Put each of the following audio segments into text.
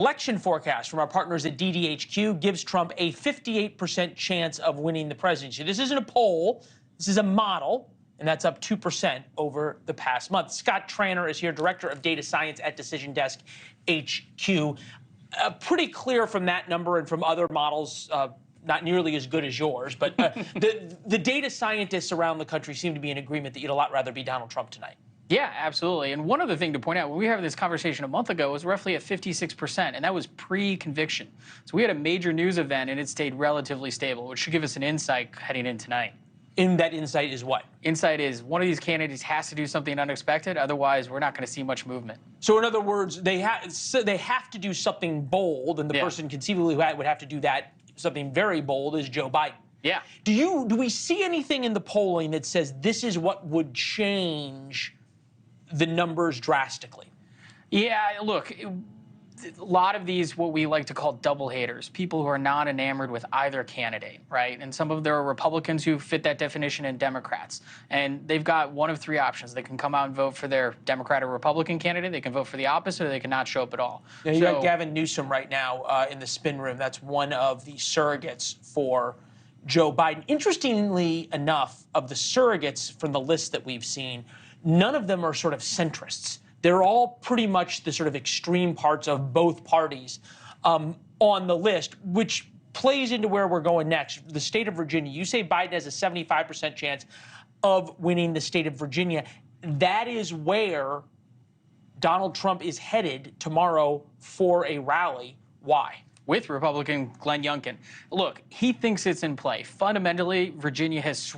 Election forecast from our partners at DDHQ gives Trump a 58% chance of winning the presidency. This isn't a poll, this is a model, and that's up 2% over the past month. Scott Tranter is here, Director of Data Science at Decision Desk HQ. Pretty clear from that number and from other models, not nearly as good as yours, but the data scientists around the country seem to be in agreement that you'd a lot rather be Donald Trump tonight. Yeah, absolutely. And one other thing to point out, when we were having this conversation a month ago, it was roughly at 56%, and that was pre-conviction. So we had a major news event, and it stayed relatively stable, which should give us an insight heading in tonight. And that insight is what? Insight is one of these candidates has to do something unexpected, otherwise we're not going to see much movement. So in other words, they have to do something bold, and the person conceivably who would have to do that, something very bold, is Joe Biden. Yeah. Do we see anything in the polling that says this is what would change the numbers drastically? Yeah, look, a lot of these, what we like to call double haters, people who are not enamored with either candidate, right? And some of there are Republicans who fit that definition and Democrats. And they've got one of three options. They can come out and vote for their Democrat or Republican candidate. They can vote for the opposite, or they can not show up at all. Now, you got Gavin Newsom right now in the spin room. That's one of the surrogates for Joe Biden. Interestingly enough, of the surrogates from the list that we've seen, none of them are sort of centrists. They're all pretty much the sort of extreme parts of both parties on the list, which plays into where we're going next. The state of Virginia, you say Biden has a 75% chance of winning the state of Virginia. That is where Donald Trump is headed tomorrow for a rally. Why? With Republican Glenn Youngkin. Look, he thinks it's in play. Fundamentally, Virginia has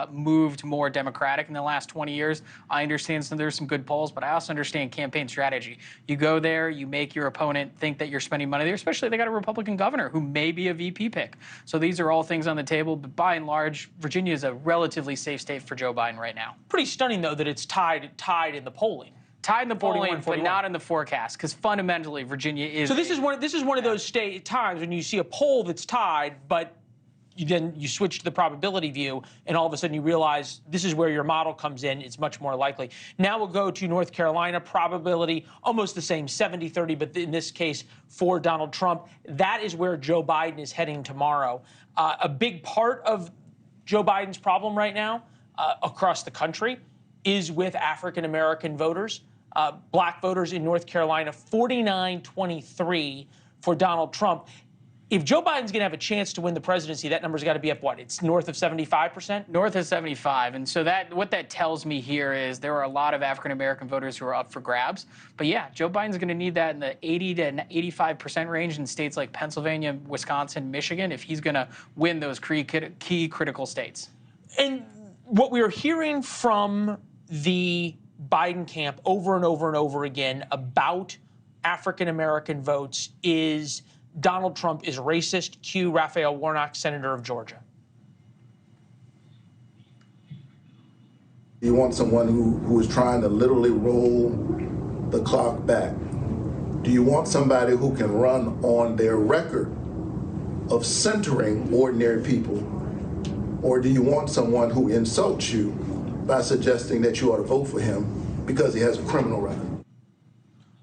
moved more Democratic in the last 20 years. I understand there's some good polls, but I also understand campaign strategy. You go there, you make your opponent think that you're spending money there, especially they got a Republican governor who may be a VP pick. So these are all things on the table, but by and large, Virginia is a relatively safe state for Joe Biden right now. Pretty stunning, though, that it's tied in the polling. Tied in the polling, but not in the forecast, because fundamentally Virginia is. So this is one of those times when you see a poll that's tied, but then you switch to the probability view, and all of a sudden you realize this is where your model comes in. It's much more likely. Now we'll go to North Carolina. Probability almost the same, 70-30, but in this case for Donald Trump. That is where Joe Biden is heading tomorrow. A big part of Joe Biden's problem right now across the country is with African-American voters. Black voters in North Carolina, 49-23 for Donald Trump. If Joe Biden's going to have a chance to win the presidency, that number's got to be up, what? It's north of 75%? North of 75. And so what that tells me here is there are a lot of African-American voters who are up for grabs. But yeah, Joe Biden's going to need that in the 80 to 85% range in states like Pennsylvania, Wisconsin, Michigan, if he's going to win those key critical states. And what we are hearing from the Biden camp over and over and over again about African-American votes is Donald Trump is racist. Cue Raphael Warnock, Senator of Georgia. You want someone who is trying to literally roll the clock back. Do you want somebody who can run on their record of centering ordinary people? Or do you want someone who insults you by suggesting that you ought to vote for him because he has a criminal record?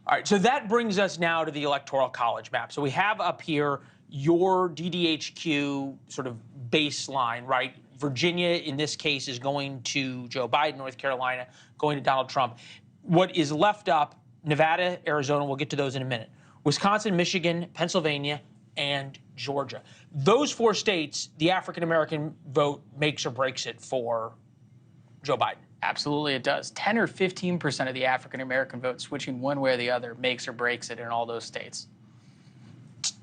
All right, so that brings us now to the Electoral College map. So we have up here your DDHQ sort of baseline, right? Virginia, in this case, is going to Joe Biden, North Carolina, going to Donald Trump. What is left up, Nevada, Arizona, we'll get to those in a minute, Wisconsin, Michigan, Pennsylvania, and Georgia. Those four states, the African-American vote makes or breaks it for Joe Biden. Absolutely, it does. 10 or 15% of the African-American vote switching one way or the other makes or breaks it in all those states.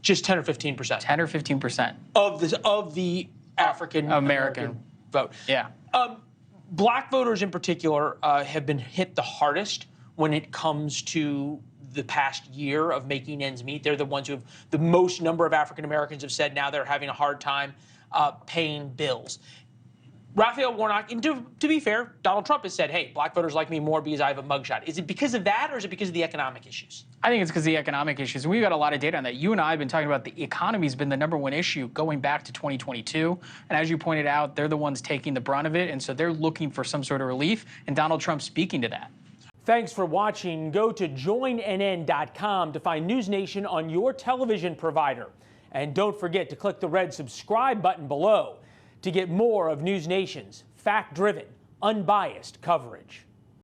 Just 10 or 15%? 10 or 15%. Of the African-American vote. Yeah. Black voters in particular have been hit the hardest when it comes to the past year of making ends meet. They're the ones who have the most number of African-Americans have said now they're having a hard time paying bills. Raphael Warnock, and to be fair, Donald Trump has said, hey, black voters like me more because I have a mugshot. Is it because of that, or is it because of the economic issues? I think it's because of the economic issues. We've got a lot of data on that. You and I have been talking about the economy's been the #1 issue going back to 2022. And as you pointed out, they're the ones taking the brunt of it. And so they're looking for some sort of relief. And Donald Trump's speaking to that. Thanks for watching. Go to joinnn.com to find NewsNation on your television provider. And don't forget to click the red subscribe button below to get more of NewsNation's fact-driven, unbiased coverage.